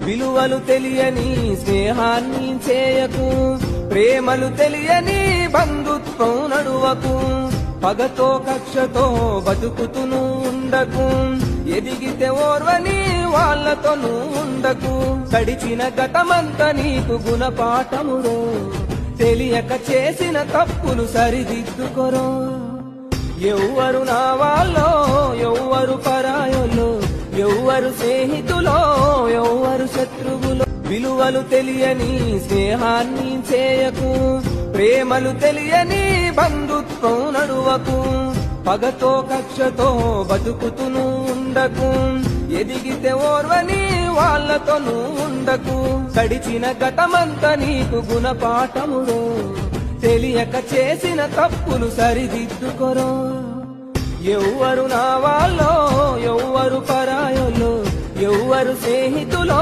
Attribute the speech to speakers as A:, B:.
A: విలువలు తెలియని స్నేహాన్ని చేయకు, ప్రేమలు తెలియని బంధుత్వం నడువకు, పగతో కక్షతో బతుకుతును ఉండకు, ఎదిగితే ఓర్వని వాళ్లతో ఉండకు, గడిచిన గతమంతా నీకు గుణపాఠమురో, తెలియక చేసిన తప్పులు సరిదిద్దుకొరో. ఎవ్వరు నా వాళ్ళో, ఎవ్వరు పరాయోలో, ఎవ్వరు స్నేహితులో, ఎవ్వరు శత్రువులో. విలువలు తెలియని స్నేహాన్ని చేయకు, ప్రేమలు తెలియని బంధుత్వం నడువకు, పగతో కక్షతో బతుకుతును ఉండకు, ఎదిగితే ఓర్వని వాళ్లతో ఉండకు, గడిచిన గతమంతా నీకు గుణపాఠమురో, తెలియక చేసిన తప్పులు సరిదిద్దుకొరో. ఎవ్వరు నా వాళ్ళో, ఎవ్వరు పరాయోలో, ఎవ్వరు స్నేహితులో.